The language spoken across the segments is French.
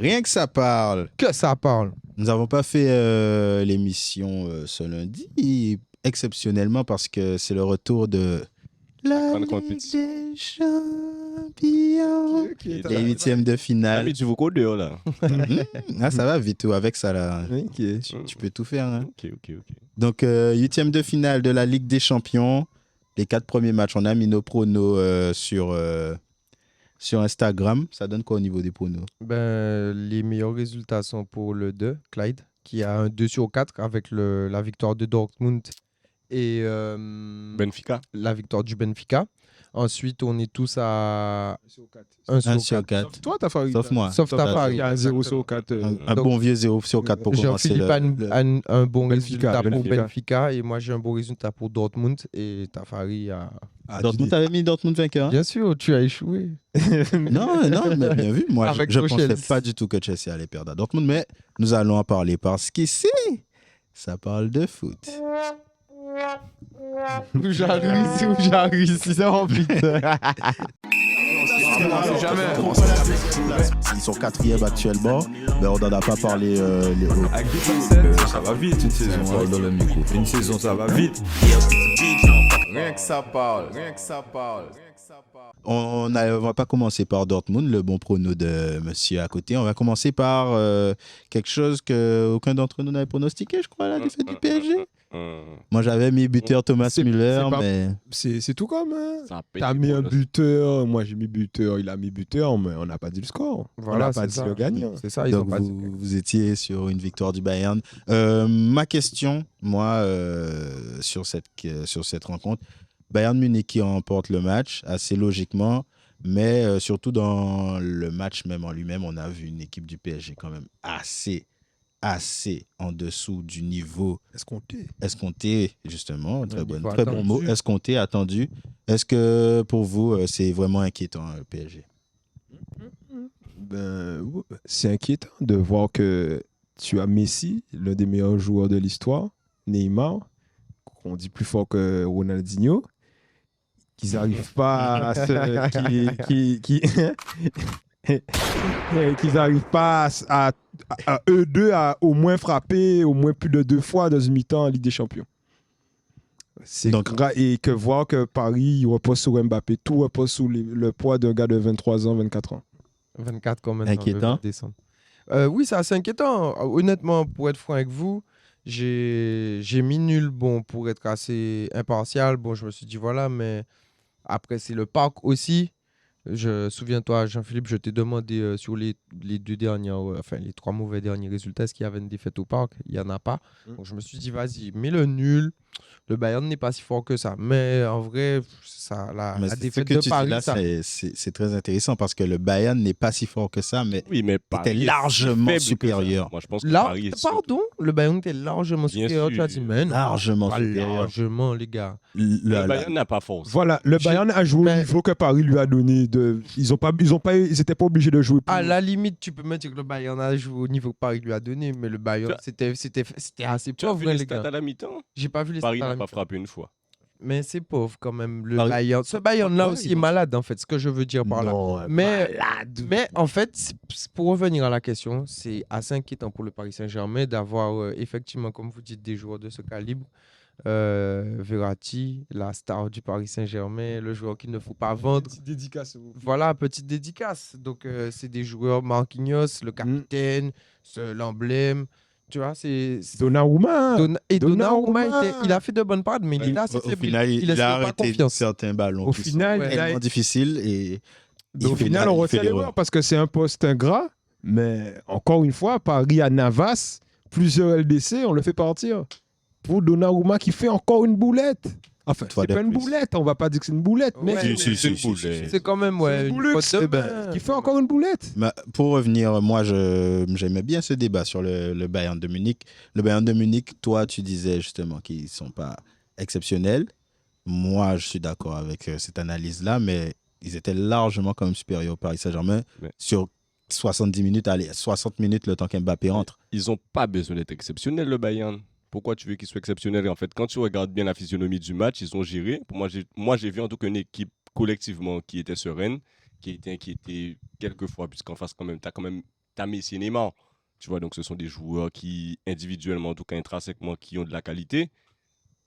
Rien que ça parle. Que ça parle. Nous n'avons pas fait l'émission ce lundi, exceptionnellement parce que c'est le retour de la Ligue des Champions. Les huitièmes de finale. Mais tu vous codes dehors là. Ah, ça va vite, avec ça là. Tu peux tout faire. Hein. Ok. Donc, huitième de finale de la Ligue des Champions. Les 4 premiers matchs, on a mis nos pronos sur Instagram. Ça donne quoi au niveau des pronos? Les meilleurs résultats sont pour le 2, Clyde, qui a un 2/4 avec la victoire de Dortmund et Benfica. la victoire du Benfica. Ensuite, on est tous à 1 sur 4. Sauf toi, Tafari. Sauf moi. Sauf Tafari. Il y a un 0 sur 4. Un Donc, bon vieux 0 sur 4 pour commencer. Jean-Philippe a un bon résultat pour Benfica. Benfica et moi j'ai un bon résultat pour Dortmund et Tafari a... Dortmund, t'avais mis Dortmund vainqueur? Hein? Bien sûr, tu as échoué. Non, mais bien vu. Moi, Avec je ne Chelsea. pensais pas du tout que Chelsea allait perdre à Dortmund, mais nous allons en parler parce qu'ici, ça parle de foot. Où j'arrive ici, c'est rempli. Ils sont quatrième actuellement, mais on n'en a pas parlé. Ça va vite une saison, parle dans le micro. Une saison, ça va vite. Rien que ça parle. On va pas commencer par Dortmund, le bon prono de monsieur à côté. On va commencer par quelque chose qu'aucun d'entre nous n'avait pronostiqué, je crois, la défaite du PSG. Moi, j'avais mis buteur Thomas Müller, mais... C'est tout comme. Hein. Ça paye T'as les mis un bonus. buteur, moi j'ai mis buteur, il a mis buteur, mais on n'a pas dit le score. Voilà, on n'a pas dit c'est ça. le gagnant. C'est ça, ils Donc, ont pas dit. vous étiez sur une victoire du Bayern. Ma question, moi, sur cette rencontre, Bayern Munich qui remporte le match, assez logiquement, mais surtout dans le match même en lui-même, on a vu une équipe du PSG quand même assez en dessous du niveau escompté, justement, très bon mot, escompté, attendu. Est-ce que pour vous, c'est vraiment inquiétant, le PSG? C'est inquiétant de voir que tu as Messi, l'un des meilleurs joueurs de l'histoire, Neymar, qu'on dit plus fort que Ronaldinho, qu'ils n'arrivent pas à qu'ils n'arrivent pas à eux deux à au moins frapper au moins plus de 2 fois dans une mi-temps en Ligue des Champions. Et que voir que Paris il repose sur Mbappé, tout repose sous le poids d'un gars de 23 ans, 24 ans. 24 quand même. Inquiétant. Oui, c'est assez inquiétant. Honnêtement, pour être franc avec vous, j'ai mis nul, bon, pour être assez impartial. Bon, je me suis dit, voilà, mais après, c'est le parc aussi. Souviens-toi, Jean-Philippe, je t'ai demandé sur les 2 dernières, les 3 mauvais derniers résultats, est-ce qu'il y avait une défaite au parc? Il n'y en a pas. Donc, je me suis dit, vas-y, mets le nul. Le Bayern n'est pas si fort que ça. Mais en vrai, la défaite de Paris, là, ça... c'est très intéressant parce que le Bayern n'est pas si fort que ça, mais était Paris largement est supérieur. Moi, je pense que Paris est Pardon, le Bayern était largement Bien supérieur. sûr. Tu as dit, mais non, Largement pas supérieur. largement, les gars. Le Bayern n'a pas force. Voilà, le Bayern a joué au niveau que Paris lui a donné. Ils n'étaient pas obligés de jouer plus. À la limite, tu peux me dire que le Bayern a joué au niveau que Paris lui a donné, mais le Bayern, c'était assez Tu as pauvre, vu les les stats gars. à la mi-temps? J'ai pas vu les Paris stats à la n'a pas mi-temps. frappé une fois. Mais c'est pauvre quand même, le Paris- Bayern. Ce Bayern-là Ouais, aussi ils est vont- malade, en fait, ce que je veux dire par là. Non, Mais en fait, pour revenir à la question, c'est assez inquiétant pour le Paris Saint-Germain d'avoir effectivement, comme vous dites, des joueurs de ce calibre. Verratti, la star du Paris Saint-Germain, le joueur qu'il ne faut pas vendre. Petite dédicace. Voilà, petite dédicace. Donc, c'est des joueurs Marquinhos, le capitaine, l'emblème. Tu vois, c'est... Donnarumma. Donnarumma, Donnarumma. il a fait de bonnes parades, mais il est là, c'est Au final, il il laisse a pas arrêté confiance. certains ballons Au qui final, sont il a- tellement difficiles et Au final, on retient l'erreur parce que c'est un poste ingrat. Mais encore une fois, Paris à Navas, plusieurs LDC, on le fait partir. Pour Donnarumma qui fait encore une boulette. Enfin, Une fois c'est de pas une plus. boulette, on va pas dire que c'est une boulette, mais Ouais, C'est quand même, ouais, une boulette, faute de eh ben, main. qui fait encore une boulette. Pour revenir, moi, j'aimais bien ce débat sur le Bayern de Munich. Le Bayern de Munich, toi, tu disais justement qu'ils ne sont pas exceptionnels. Moi, je suis d'accord avec cette analyse-là, mais ils étaient largement quand même supérieurs au Paris Saint-Germain sur 70 minutes, allez, 60 minutes le temps qu'Mbappé entre. Ils n'ont pas besoin d'être exceptionnels, le Bayern. Pourquoi tu veux qu'ils soient exceptionnels? En fait, quand tu regardes bien la physionomie du match, ils ont géré. Pour moi, j'ai vu en tout cas une équipe collectivement qui était sereine, qui était inquiétée quelquefois, puisqu'en face, quand même, tu t'as Messi et Neymar. Tu vois, donc ce sont des joueurs qui, individuellement, en tout cas intrinsèquement, qui ont de la qualité.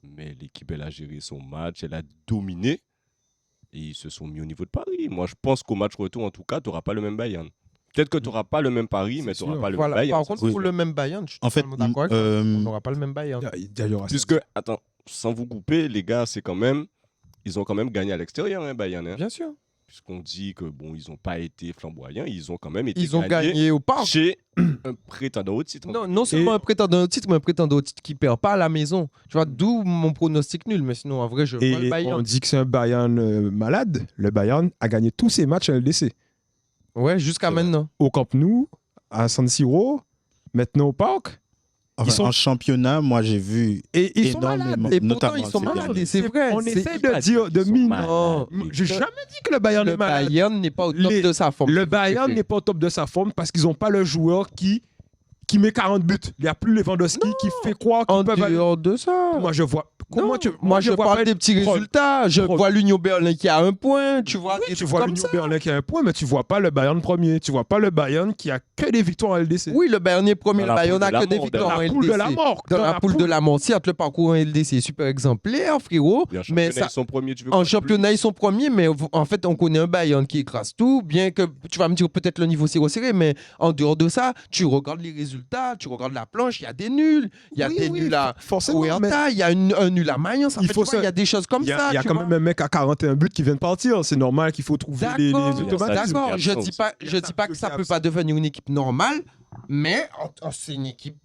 Mais l'équipe, elle a géré son match, elle a dominé. Et ils se sont mis au niveau de Paris. Moi, je pense qu'au match retour, en tout cas, tu n'auras pas le même Bayern. Peut-être que tu n'auras pas le même Paris, mais tu n'auras pas le même Voilà. Bayern. Par contre, Oui. pour le même Bayern, je suis En fait, totalement d'accord avec toi. On n'aura pas le même Bayern. D'ailleurs, Puisque, attends, sans vous couper, les gars, c'est quand même... Ils ont quand même gagné à l'extérieur, hein, Bayern. Hein. Bien sûr. Puisqu'on dit que, bon, ils n'ont pas été flamboyants, ils ont quand même été Ils ont gagné au parc. chez un prétendant au titre. Non seulement un prétendant au titre, mais un prétendant au titre qui perd pas à la maison. Tu vois, d'où mon pronostic nul. Mais sinon, en vrai, je vois le Et Bayern. on dit que c'est un Bayern malade. Le Bayern a gagné tous ses matchs à LDC. Ouais, jusqu'à C'est vrai. maintenant. Au Camp Nou, à San Siro, maintenant au Parc. Enfin, Ils sont- En championnat, moi, j'ai vu Et ils sont énormément. malades. Et pourtant, notamment ils sont ces malades. derniers. Et c'est vrai. On c'est- essaie de dire, de mine. Non. J'ai jamais dit que le Bayern Le est malade. Bayern n'est pas au top Les- de sa forme. Le Bayern n'est pas au top de sa forme parce qu'ils n'ont pas le joueur qui met 40 buts. Il n'y a plus Lewandowski qui fait croire En qu'ils peuvent aller. dehors de ça. Moi, je vois. Comment Non, tu. moi, je vois parle pas- des petits Pro- résultats. Je Pro- vois l'Union Berlin qui a un point. Tu vois, Oui, des tu trucs vois comme l'Union ça. Berlin qui a un point, mais tu vois pas le Bayern premier. Tu vois pas le Bayern qui a que des victoires en LDC. Oui, le Bayern est premier. Dans Le la Bayern poule n'a de la que des mort, victoires dans en la LDC. poule de la mort. Dans la poule de la mort. Certes, le parcours en LDC est super exemplaire, frérot. Bien, Mais championnat, ça, ils sont premiers, tu veux en quoi de championnat, plus ils sont premiers, mais en fait, on connaît un Bayern qui écrase tout, bien que tu vas me dire peut-être le niveau s'est resserré, mais en dehors de ça, tu regardes les résultats, tu regardes la planche, il y a des nuls, il y a des nuls à forcément. mais Huerta, il y a un nul à Mayence, Il faut il y a des choses comme Il y a, ça. il y a tu quand vois. même un mec à 41 buts qui vient de partir. C'est normal qu'il faut trouver les D'accord, automatismes. d'accord. Je absent dis aussi. pas, Il y a je ça, dis pas que aussi ça peut absent. pas devenir une équipe normale, mais c'est une équipe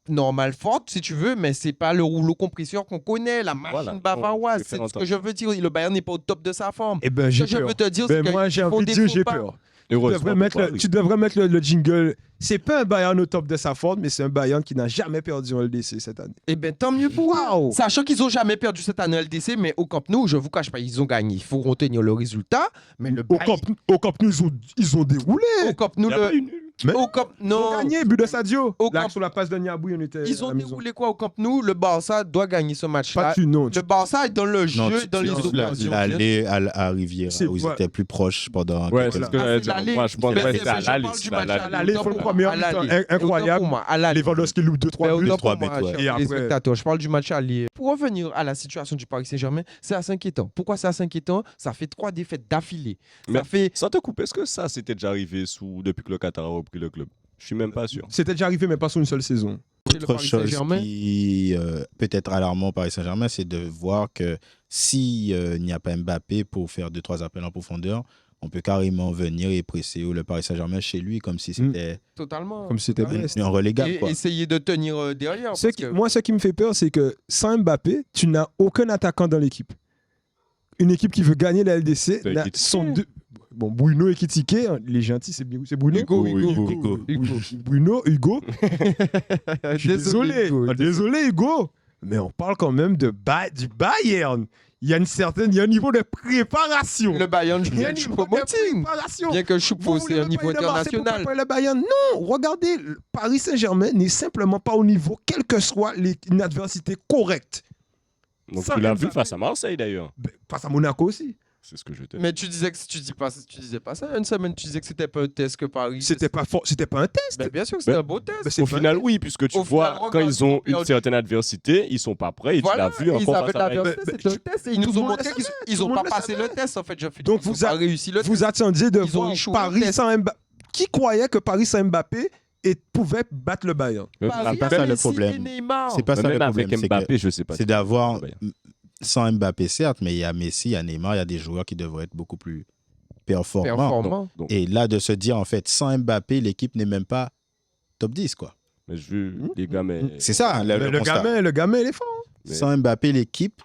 normale forte si tu veux, mais c'est pas le rouleau compresseur qu'on connaît, la machine Voilà, bavaroise. on C'est fait ce que je veux dire. Le Bayern n'est pas au top de sa forme. Eh ben, Ce j'ai que je peur. veux te dire, Ben, c'est moi, qu'ils j'ai font envie de des dire, faux j'ai pas. peur. Heureusement pour Paris. Tu devrais mettre le jingle. C'est pas un Bayern au top de sa forme, mais c'est un Bayern qui n'a jamais perdu en LDC cette année. Eh bien, tant mieux pour eux. Waouh! Sachant qu'ils n'ont jamais perdu cette année LDC, mais au Camp Nou, je vous cache pas, ils ont gagné. Il faut retenir le résultat. Mais le Au Camp Nou, ils ont déroulé. au Camp Nou, Il y a pas eu nul. Mais au Camp ils ont non. gagné, but de Sadio. Au Là, Camp- sur la passe de Niabou, on était Ils à ont la maison. déroulé quoi au Camp Nou? Le Barça doit gagner ce Pas match-là. tu, non. Le Barça est dans le jeu, Non, dans les occasions. l'aller à Riviera, C'est- où ils ouais. étaient plus proches pendant Ouais, quelques c'est ce temps. que j'allais c'est dire. l'aller. Moi, je pense Mais que c'est- c'est à je l'aller. parle du c'est match à l'aller. à L'aller, Autant il faut le pour premier moi, à mi-temps l'aller. incroyable. Autant pour moi, à l'aller. Lewandowski loupe 2-3 Mais buts. autant trois pour moi, buts, ouais. chers Et après- téléspectateurs, je parle du match allié. Pour revenir à la situation du Paris Saint-Germain, c'est assez inquiétant. Pourquoi c'est assez inquiétant? Ça fait 3 défaites d'affilée. Ça Mais- fait Sans te couper, est-ce que ça c'était déjà arrivé depuis que le Qatar a repris le club? Je suis même pas sûr. C'était déjà arrivé, mais pas sur une seule saison. chez le Autre Paris chose Saint-Germain. qui peut être alarmant au Paris Saint-Germain, c'est de voir que s'il n'y a pas Mbappé pour faire 2-3 appels en profondeur, on peut carrément venir et presser le Paris Saint-Germain chez lui comme si c'était Totalement. Comme si c'était Totalement. Brest. un relégable. Et Quoi. essayer de tenir derrière. Ce parce qui- que- Moi, ce qui me fait peur, c'est que sans Mbappé, tu n'as aucun attaquant dans l'équipe. Une équipe qui veut gagner la LDC, C'est n'a- Ekitike. sont deux. Bon, Bruno et Ekitike, hein, il est gentil, c'est Bruno. Hugo, Bruno, Hugo. Je suis désolé. Hugo. Désolé, Hugo. Mais on parle quand même du Bayern. Il y a un niveau de préparation. Le Bayern, Il y a un je suis niveau de promoting. préparation. Bien que je Vous suppose voulez c'est un me niveau parler de Marseille pour international. préparer le Bayern? Non, regardez, le Paris Saint-Germain n'est simplement pas au niveau, quelle que soit une adversité correcte. Donc Ça, tu l'as Mbappé. vu face à Marseille d'ailleurs. Ben, face à Monaco aussi. C'est ce que je t'ai dit. Mais tu disais que tu disais pas ça il y a une semaine. Tu disais que c'était pas un test que Paris. C'était pas un test. Ben, bien sûr que c'était Ben, un beau test. Ben, c'est Au pas- final, oui, puisque tu Au vois, final, quand ils ont regarde, une certaine adversité, ils sont pas prêts et Voilà, tu l'as vu ils encore avaient face de la à Bayern. adversité, Ben, c'était un test et ils tout nous le ont monde montré le qu'ils savait, ils tout ont le pas monde le passé savait. le test en fait. Donc Ils ont vous pas a- réussi le Vous test. attendiez de Ils ont voir échoué au Paris test. sans Mbappé. Qui croyait que Paris sans Mbappé pouvait battre le Bayern? Paris pas a ça le Messi problème. et Neymar. C'est pas ça Même le problème. avec c'est que- Mbappé, je sais pas. C'est d'avoir, Bayern. sans Mbappé certes, mais il y a Messi, il y a Neymar, il y a des joueurs qui devraient être beaucoup plus performants. Performant. Donc, Et là, de se dire, en fait, sans Mbappé, l'équipe n'est même pas top 10, quoi. mais les gars, mais. C'est ça, le constat. Le gamin, il est fort. Mais- Sans Mbappé, l'équipe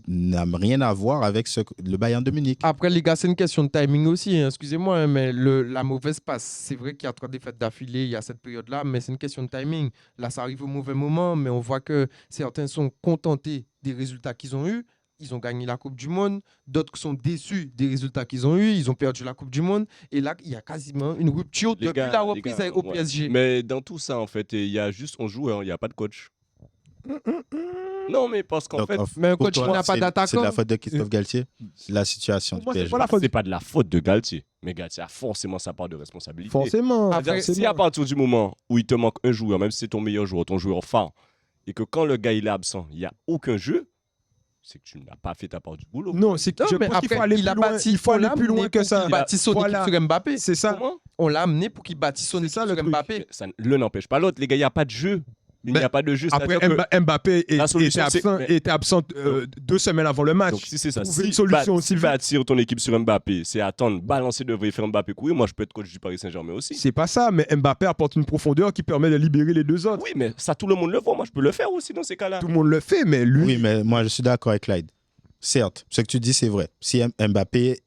n'a rien à voir avec le Bayern de Munich. Après, les gars, c'est une question de timing aussi. Hein. Excusez-moi, hein, mais la mauvaise passe. C'est vrai qu'il y a 3 défaites d'affilée, il y a cette période-là, mais c'est une question de timing. Là, ça arrive au mauvais moment, mais on voit que certains sont contentés des résultats qu'ils ont eus. Ils ont gagné la Coupe du Monde. D'autres sont déçus des résultats qu'ils ont eus. Ils ont perdu la Coupe du Monde. Et là, il y a quasiment une rupture Les depuis gars, la les reprise gars, au ouais. PSG. Mais dans tout ça, en fait, il y a juste un joueur, il n'y a pas de coach. Non, mais parce qu'en Donc, fait, Mais un pour coach qui toi, n'a pas c'est d'attaquant. de la faute de Christophe Galtier, la situation du Moi, c'est PSG. pas la faute. c'est pas de la faute de Galtier. Mais Galtier a forcément sa part de responsabilité. Forcément. Après, C'est-à-dire, si à partir du moment où il te manque un joueur, même si c'est ton meilleur joueur, ton joueur phare, et que quand le gars il est absent, il n'y a aucun jeu, c'est que tu n'as pas fait ta part du boulot. Non, c'est que Non, je mais pense qu'il faut après, aller il a plus loin. bâti, Il faut on aller l'a plus loin amené que pour ça. qu'il bâtisse son Voilà. équipe sur Mbappé. C'est ça. Comment? On l'a amené pour qu'il bâtisse son C'est équipe ça, le sur truc. Mbappé. Mais ça, l'un n'empêche pas l'autre, les gars, il n'y a pas de jeu. Il n'y Ben, a pas de jeu. Après, c'est-à-dire que- Mbappé La solution, était absent 2 semaines avant le match. Donc, si c'est ça, Trouver si une solution si aussi vite. bâtir ton équipe sur Mbappé, c'est attendre, balancer devant et faire Mbappé courir, moi je peux être coach du Paris Saint-Germain aussi. C'est pas ça, mais Mbappé apporte une profondeur qui permet de libérer les deux autres. Oui, mais ça, tout le monde le voit. Moi, je peux le faire aussi dans ces cas-là. Tout le monde le fait, mais lui, Oui, mais moi, je suis d'accord avec Clyde. Certes, ce que tu dis, c'est vrai. Si Mbappé,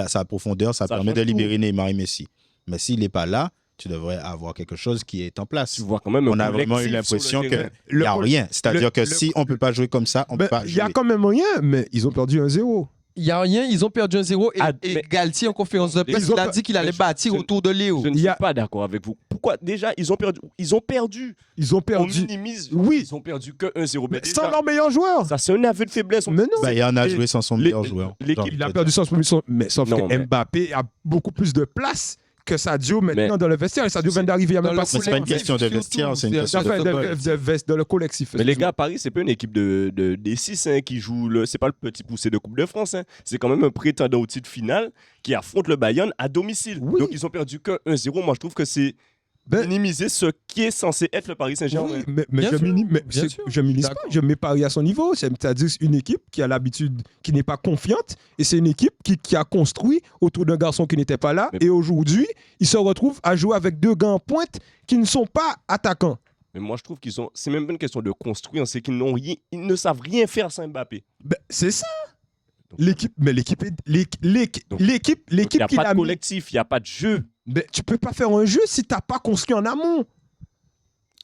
sa profondeur, ça permet change de tout. libérer Neymar et Messi. Mais s'il n'est pas là, tu devrais avoir quelque chose qui est en place. Tu vois quand même un On a vraiment eu collectif l'impression sur le qu'il terrain. n'y a rien. C'est-à-dire que le- si on ne peut pas jouer comme ça, on ne ben, peut pas il y a jouer. quand même rien, mais ils ont perdu 1-0. Il n'y a rien, ils ont perdu 1-0 et, Ah, et mais- Galtier en conférence de presse, Ils ont il a pas- dit qu'il allait mais je- bâtir je- autour de Léo. Je ne Il y suis a- pas d'accord avec vous. Pourquoi déjà ils ont perdu? Ils ont perdu. Ils ont On perdu minimise. Oui. Ils ont perdu que 1-0. Mais sans déjà, leur meilleur joueur. ça c'est un aveu de faiblesse. Mais non. Bayern a Et- joué sans son les- meilleur joueur. l'équipe- J'ai envie Il a de te perdu son mais sauf Non, que mais- Mbappé a beaucoup plus de place que Sadio maintenant Mais- dans le vestiaire. Et Sadio vient d'arriver il y a Dans même le pas Mais c'est pas une question de vestiaire, c'est une question Enfin, de dans le collectif. Mais les gars, Paris, c'est pas une équipe des 6 qui joue. C'est pas le petit poussé de Coupe de France. Hein. C'est quand même un prétendant au titre final qui affronte le Bayern à domicile. Oui. Donc ils ont perdu que 1-0. Moi, je trouve que c'est Ben- minimiser ce qui est censé être le Paris Saint-Germain. Oui, mais Bien sûr, bien sûr. je minimise pas, D'accord. je mets Paris à son niveau. C'est-à-dire une équipe qui a l'habitude, qui n'est pas confiante, et c'est une équipe qui a construit autour d'un garçon qui n'était pas là. Mais- Et aujourd'hui, il se retrouve à jouer avec 2 gars en pointe qui ne sont pas attaquants. Mais moi, je trouve qu'ils ont. C'est même pas une question de construire, c'est qu'ils n'ont rien. Ils ne savent rien faire sans Mbappé. Ben, c'est ça. Donc- L'équipe, mais l'équipe, est- l'équipe, Donc, l'équipe, Il n'y l'équipe a qu'il pas de a mis. collectif, il n'y a pas de jeu. Ben, tu peux pas faire un jeu si t'as pas construit en amont.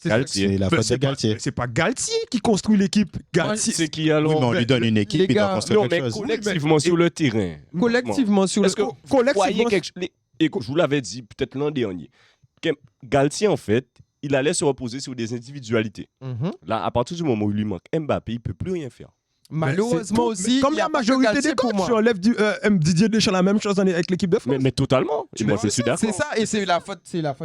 Galtier. C'est la Ben, faute de Galtier. C'est pas Galtier qui construit l'équipe. Galtier, C'est qui Oui, alors? mais on lui donne une équipe, les il doit gars, construire Non, mais quelque chose. collectivement sur le terrain. Collectivement sur le Est-ce que vous collectivement- voyez quelque chose? Écoute, je vous l'avais dit peut-être l'an dernier. Que Galtier, en fait, il allait se reposer sur des individualités. Mhm. Là, à partir du moment où il lui manque Mbappé, il ne peut plus rien faire. Malheureusement Ben, c'est tout. aussi, comme il y a la pas que majorité Galtier des pour coachs, moi. tu enlèves Didier Deschamps la même chose avec l'équipe de France. Mais totalement. Et moi, je suis d'accord. C'est ça, et c'est la faute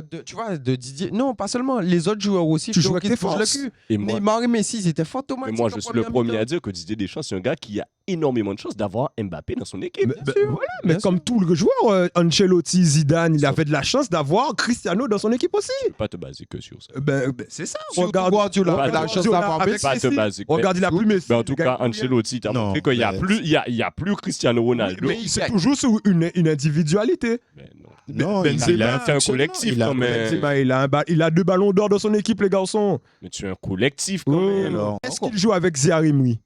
de, tu vois, de Didier. Non, pas seulement, les autres joueurs aussi. Tu joues donc, avec ils tes touchent le forces. cul. Et moi, Neymar et Messi, ils étaient mais fantomatiques. moi, je en suis le première premier mi-temps. à dire que Didier Deschamps, c'est un gars qui a énormément de chances d'avoir Mbappé dans son équipe. Voilà, mais comme tous les joueurs, Ancelotti, Zidane, il avait de la chance d'avoir Cristiano dans son équipe aussi. Tu peux pas te baser que sur ça. Ben, c'est ça. Surtout Guardiola, il a la chance Guardiola d'avoir avec Messi. Pas te Messi. baser. Regarde, il a plus Messi. Mais en tout le cas, gars, il- Ancelotti t'a Non, montré qu'il n'y a mais- plus, il y a plus Cristiano Ronaldo. Mais c'est toujours sur une individualité. Mais non. Non, Benzema, il a C'est un collectif il a- quand même. Benzema, il a 2 ballons d'or dans son équipe, les garçons. Mais tu es un collectif quand Oui. même. Alors, Est-ce qu'il joue avec Ziyech?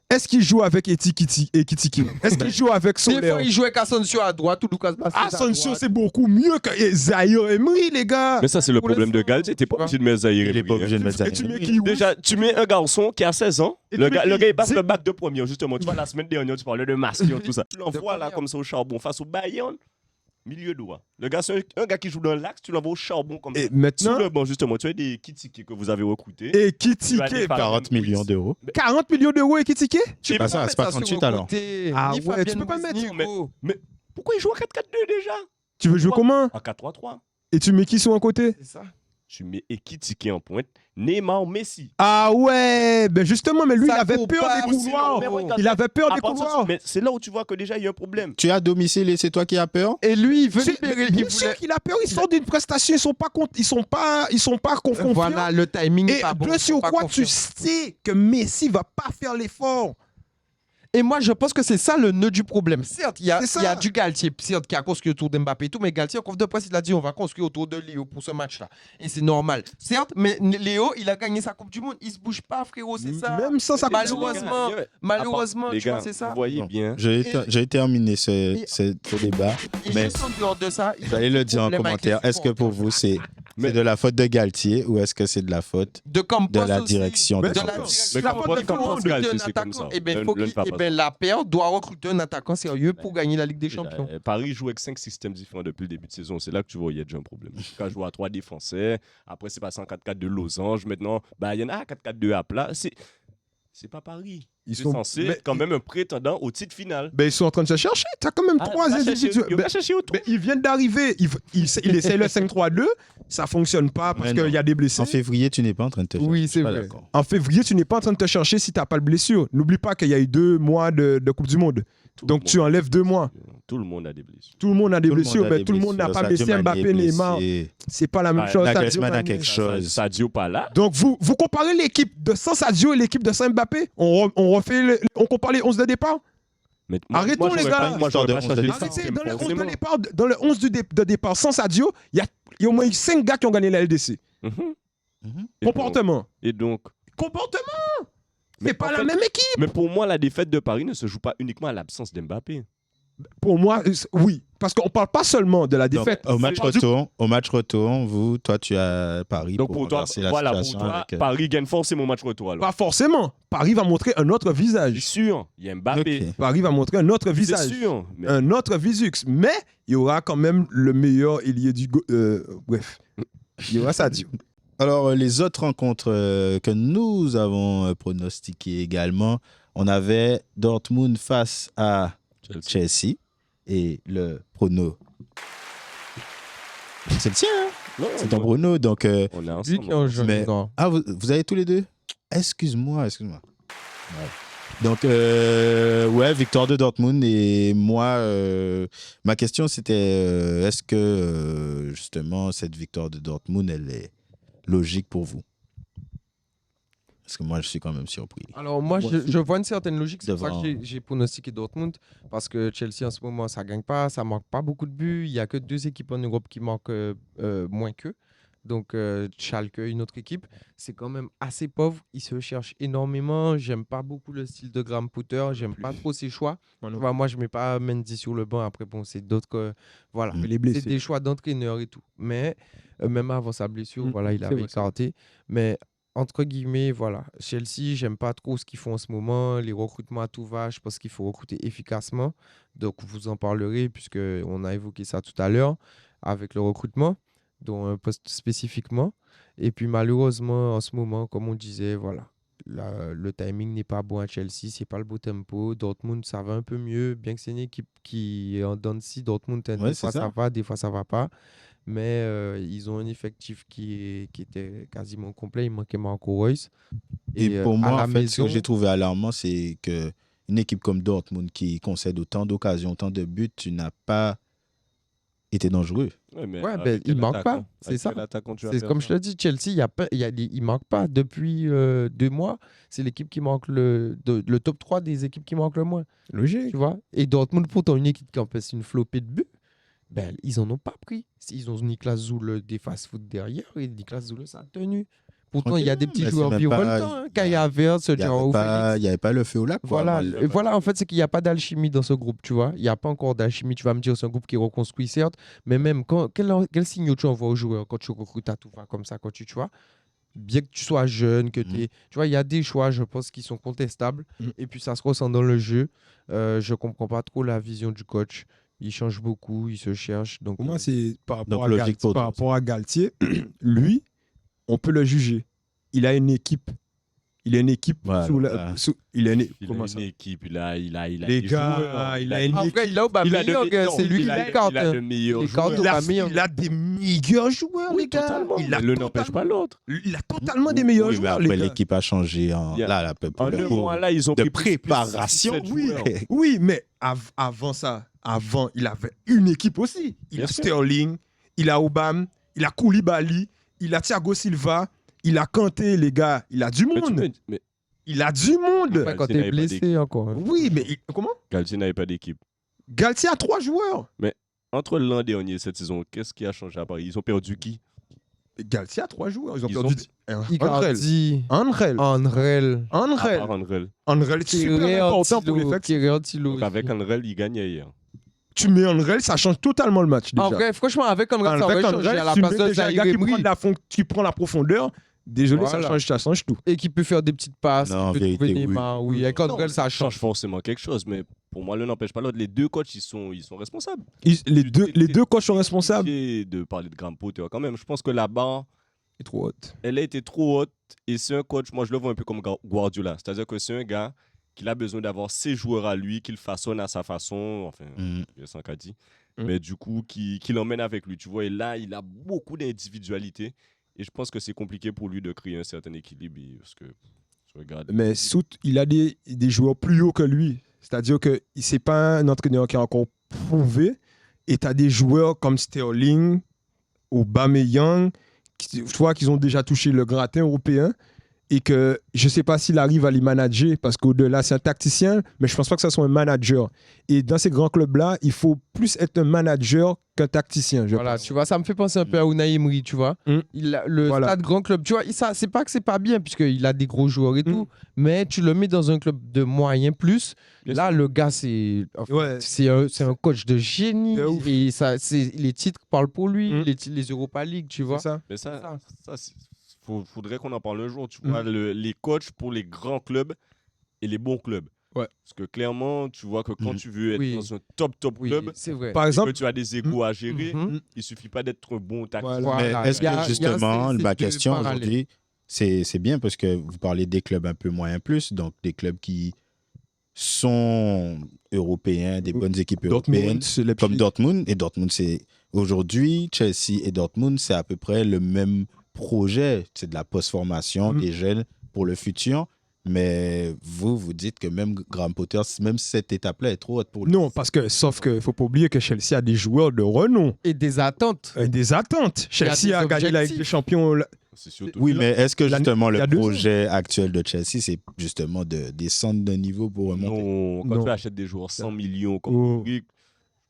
Est-ce qu'il joue avec Ekitike? Est-ce qu'il joue avec Des Soler? fois, il jouait avec Asensio à droite ou Lucas Vazquez à Asensio, droite. c'est beaucoup mieux que Zaire Emery, les gars. Mais ça, c'est le Pour problème de l'instant, Galtier. T'es pas tu vois. obligé de mettre Zaire il n'est pas Emery, obligé hein. de mettre ça. Et tu mets qui? Déjà, tu mets un garçon qui a 16 ans. Et Le tu gars, mets le qui? gars, il passe C'est- le bac de première, justement. Tu vois, la semaine dernière, tu parlais de Masquion, tout ça. Tu l'envoies là, première. comme ça, au charbon, face au Bayern, milieu droit. Le gars, c'est un gars qui joue dans l'axe, tu l'envoies au charbon comme ça. Et Sur maintenant, le banc, justement, tu as des Kitiki que vous avez recrutés. Ekitike, Tu vas aller faire- 40 millions d'euros. 40 millions d'euros Ekitike? C'est pas ça, c'est pas 38 alors. Ah ouais, tu peux pas mettre- Pourquoi il joue à 4-4-2 déjà? Tu veux jouer comment? En 4-3-3. Et tu mets qui sur un côté? C'est ça. Tu mets Ekitike en pointe, Neymar, Messi. Ah ouais, ben justement, mais lui, Ça il avait court peur pas, des couloirs. Mais regarde, Il avait peur à des partir- couloirs. Mais c'est là où tu vois que déjà il y a un problème. Tu es à domicile et c'est toi qui as peur? Et lui, il veut C'est- libérer. Bien Il sûr voulait. qu'il a peur, ils sortent d'une prestation, ils sont pas confiants. Voilà, le timing est Et pas bon. de ils sont pas surcroît, tu confiants. sais que Messi va pas faire l'effort. Et moi, je pense que c'est ça le nœud du problème. Certes, il y a C'est ça. du Galtier, certes, qui a construit autour d'Mbappé et tout, mais Galtier, en conf de presse, il a dit on va construire autour de Léo pour ce match-là. Et c'est normal. Certes, mais Léo, il a gagné sa Coupe du Monde. Il se bouge pas, frérot, c'est ça. Même sans sa Malheureusement, Les gars, malheureusement, les tu vois, gars, c'est ça. vous voyez Bon. bien. J'ai terminé ce débat. Et Mais juste en dehors de ça, vous allez le dire en problème avec commentaire. les Est-ce que pour vous, c'est C'est de la faute de Galtier ou est-ce que c'est de la faute De Campos de la aussi. direction De de la Campos? direction. Mais La Campos, faute de Campos, recruter Galtier, un c'est comme attaquant. ça. Eh ben, Le- faut le ne va pas ça. la paire doit recruter un attaquant sérieux pour gagner la Ligue des Champions. Paris joue avec 5 systèmes différents depuis le début de saison. C'est là que tu vois, il y a déjà un problème. Quand je joue à 3 défenseurs, après c'est passé en 4-4 de losange. Maintenant, il y en a un 4-4-2 à plat. C'est pas Paris. Ils C'est sont censé mais- être quand même un prétendant au titre final. Ben, ils sont en train de se chercher. Tu as quand même trois individus. Ben, ils viennent d'arriver. Ils essayent le 5-3-2. Ça fonctionne pas parce Mais non. qu'il y a des blessés. En février, tu n'es pas en train de te faire. Oui, Je c'est suis pas vrai. d'accord. En février, tu n'es pas en train de te chercher si tu n'as pas de blessure. N'oublie pas qu'il y a eu 2 mois de Coupe du Monde. Tout Donc le tu monde enlève a des 2 mois. blessures. Tout le monde a des blessures. Tout le monde a des Tout le blessures, monde a mais des tout le monde n'a blessures. pas Sadio Messi, Mané Mbappé, est Neymar. blessé. C'est pas la même Ouais, chose. Nagelsmann Sadio a Mané. quelque chose. Sadio pas là. Donc vous comparez l'équipe de sans Sadio et l'équipe de sans Mbappé. On compare les 11 de départ. Mais Arrêtons, les j'aurais gars. pas- Moi, j'aurais pas changé le Arrêtez, système, dans le 11 de forcément. départ, dans le 11 de départ sans Sadio, il y a au moins eu 5 gars qui ont gagné la LDC. Mhm. Mhm. Et Comportement. Et donc, Comportement. Mais C'est pas en la fait- même équipe. mais pour moi, la défaite de Paris ne se joue pas uniquement à l'absence d'Mbappé. Pour moi, oui. Parce qu'on parle pas seulement de la Donc, défaite. au match retour, toi, tu as Paris Donc pour pour toi, renverser la voilà, pour situation. toi, avec, Paris gagne forcément mon match retour alors. Pas forcément. Paris va montrer un autre C'est visage. sûr, il y a Mbappé. Ok. Paris va montrer un autre C'est visage. sûr. Mais Un autre visux. Mais il y aura quand même le meilleur ailier du... bref. Il y aura Sadio. Alors, les autres rencontres que nous avons pronostiquées également, on avait Dortmund face à Chelsea et le prono. C'est le tien, hein? Non, C'est ton prono. Donc, on est Lui ensemble. qui est en jeu. Mais- non. ah, vous avez tous les deux? Excuse-moi. Ouais. Donc, ouais, victoire de Dortmund. Et moi, ma question, c'était est-ce que, justement, cette victoire de Dortmund, elle est logique pour vous? Parce que moi, je suis quand même surpris. Alors moi, je vois une certaine logique. C'est pour ça Devant. que j'ai pronostiqué Dortmund. Parce que Chelsea, en ce moment, ça ne gagne pas. Ça ne marque pas beaucoup de buts. Il n'y a que 2 équipes en Europe qui marquent moins qu'eux. Donc, Schalke, une autre équipe. C'est quand même assez pauvre. Ils se cherchent énormément. J'aime pas beaucoup le style de Graham Potter. J'aime pas trop ses choix. Moi, je mets pas Mendy sur le banc. Après, bon, c'est d'autres que... Voilà. Les C'est blessés. des choix d'entraîneur et tout. Mais même avant sa blessure, voilà, il c'est avait vrai, écarté. Mais entre guillemets, voilà. Chelsea, j'aime pas trop ce qu'ils font en ce moment. Les recrutements à tout va, je pense qu'il faut recruter efficacement. Donc, vous en parlerez puisqu'on a évoqué ça tout à l'heure avec le recrutement, dont un poste spécifiquement. Et puis, malheureusement, en ce moment, comme on disait, voilà. Le timing n'est pas bon à Chelsea, c'est pas le beau tempo. Dortmund, ça va un peu mieux, bien que c'est une équipe qui est en dents de scie. Dortmund, Ouais, des c'est fois ça. ça va, des fois ça va pas. Mais ils ont un effectif qui était quasiment complet. Il manquait Marco Reus. Et pour à moi, la en fait, ce maison, que j'ai trouvé alarmant, c'est qu'une équipe comme Dortmund qui concède autant d'occasions, autant de buts, tu n'as pas été dangereux. mais Ouais, avec ben, quel il manque attaquant? pas, c'est Avec ça. quel attaquant tu vas c'est faire comme ça je te dis, Chelsea, il manque pas. Depuis 2 mois, c'est l'équipe qui manque le top 3 des équipes qui manquent le moins. Logique. Tu vois? Et Dortmund, pourtant, une équipe qui empêche une flopée de buts, ben, ils en ont pas pris. Ils ont Niklas Zoule des fast-food derrière et Niklas Zoule, ça a tenu. Pourtant, il y a des petits mais c'est joueurs même virevoltants. pas- Hein, Kaya Havertz, Il n'y Joao Félix. avait pas le feu au lac. quoi. Voilà, Moi, et voilà, en fait, c'est qu'il n'y a pas d'alchimie dans ce groupe, tu vois. Il n'y a pas encore d'alchimie. Tu vas me dire, c'est un groupe qui est reconstruit, certes, mais même, quel signal tu envoies aux joueurs quand tu recrutes à tout va comme ça, quand tu vois, bien que tu sois jeune, que tu vois, il y a des choix, je pense, qui sont contestables, et puis ça se ressent dans le jeu. Je ne comprends pas trop la vision du coach. Il change beaucoup, il se cherche. Donc, Pour moi, c'est par Donc, rapport, logique pour toi. par rapport à Galtier, lui, on peut le juger. Il a une équipe. Il a une équipe. Voilà. Il a une, Il comment a ça une équipe, il a Les des gars, joueurs, il a une en équipe. vrai, il a Aubameyang, c'est lui qui l'écarte. Il a le meilleur Il écarte joueur. Aubameyang. Il a des meilleurs joueurs, les gars. Totalement. Il a Mais l'un n'empêche pas l'autre. Il a totalement des meilleurs Oui, mais joueurs, après, les gars. l'équipe a changé. Yeah. Là, En 2 pour- mois, là, ils ont de pris plus préparation. 6, 7 Oui. joueurs. Oui, mais avant ça, il avait une équipe aussi. Il Bien a sûr. Sterling, il a Aubame, il a Koulibaly, il a Thiago Silva, il a Kanté, les gars. Il a du Mais tu monde. mais Il a du monde. Ouais, quand Galtier t'es n'avait pas blessé encore. Hein. Oui, mais comment Galtier n'avait pas d'équipe. Galtier a 3 joueurs. Entre l'an dernier et cette saison, qu'est-ce qui a changé à Paris? Ils ont perdu qui? Galtier a 3 joueurs. Ils ont Ils perdu Andrel. Icardi, Andrel. Andrel, À Andrel. part Andrel. Andrel, c'est super important pour l'effectif. Thierry Antilo. Donc avec Andrel, il gagnait hier. tu mets Andrel, ça change totalement le match déjà. En vrai, franchement, avec Andrel, ça aurait Avec changé Andrel, à la tu place mets de déjà un Zaire gars Emery. qui prend la profondeur. Désolé, Voilà. ça change tout. Et qui peut faire des petites passes, Non, en qui peut trouver vérité, oui. Neymar. Oui, avec Andrel, ça change change. forcément quelque chose, mais pour moi, l'un n'empêche pas l'autre. Les deux coachs, ils sont responsables. Les deux coachs sont responsables. J'ai de parler de Graham Potter quand même. Je pense que la barre, C'est trop haute. elle a été trop haute. Et c'est un coach, moi je le vois un peu comme Guardiola. C'est-à-dire que c'est un gars qui a besoin d'avoir ses joueurs à lui, qu'il façonne à sa façon. Enfin, bien sans qu'a dit. Mais du coup, qui l'emmène avec lui. Tu vois, et là, il a beaucoup d'individualité. Et je pense que c'est compliqué pour lui de créer un certain équilibre. Parce que, je regarde. Mais Sout, il a des joueurs plus hauts que lui. C'est-à-dire que c'est pas un entraîneur qui a encore prouvé. Et tu as des joueurs comme Sterling, Aubameyang, tu vois qu'ils ont déjà touché le gratin européen. Et que je ne sais pas s'il arrive à les manager, parce qu'au-delà, c'est un tacticien, mais je ne pense pas que ça soit un manager. Et dans ces grands clubs-là, il faut plus être un manager qu'un tacticien. Voilà, tu vois, ça me fait penser un peu à Unai Emery, tu vois. Le Voilà. stade grand club, tu vois, ça, c'est pas que c'est pas bien, puisqu'il a des gros joueurs et tout, mais tu le mets dans un club de moyen plus. Bien Là, le gars, c'est Ouais. c'est un coach de génie. De ouf. Et les titres parlent pour lui, les Europa League, tu vois. C'est ça. Mais ça faudrait qu'on en parle un jour. Tu vois, les coachs pour les grands clubs et les bons clubs. Ouais. Parce que clairement, tu vois que quand tu veux être Oui. dans un top Oui, club, c'est vrai. Par et exemple, que tu as des égos à gérer, Mhm. il suffit pas d'être un bon tacticien. Voilà. Mais est-ce Il y a- que il y a justement, ces ma deux question parallèles. aujourd'hui, c'est bien parce que vous parlez des clubs un peu moyens plus, donc des clubs qui sont européens, des bonnes équipes européennes, Dortmund, c'est Leipzig. comme Dortmund. Et Dortmund, c'est aujourd'hui, Chelsea et Dortmund, c'est à peu près le même projet. C'est de la post-formation des jeunes pour le futur. Mais vous dites que même Graham Potter, même cette étape-là est trop haute pour lui. Non, parce que, sauf qu'il ne faut pas oublier que Chelsea a des joueurs de renom Et des attentes. et des attentes. Chelsea des a gagné la Ligue objectifs. des Champions. C'est surtout Oui, mais est-ce que justement il y a le 2 ans. projet actuel de Chelsea, c'est justement de descendre d'un niveau pour remonter? non, quand Non. tu achètes des joueurs 100 millions comme Oh. Mudryk,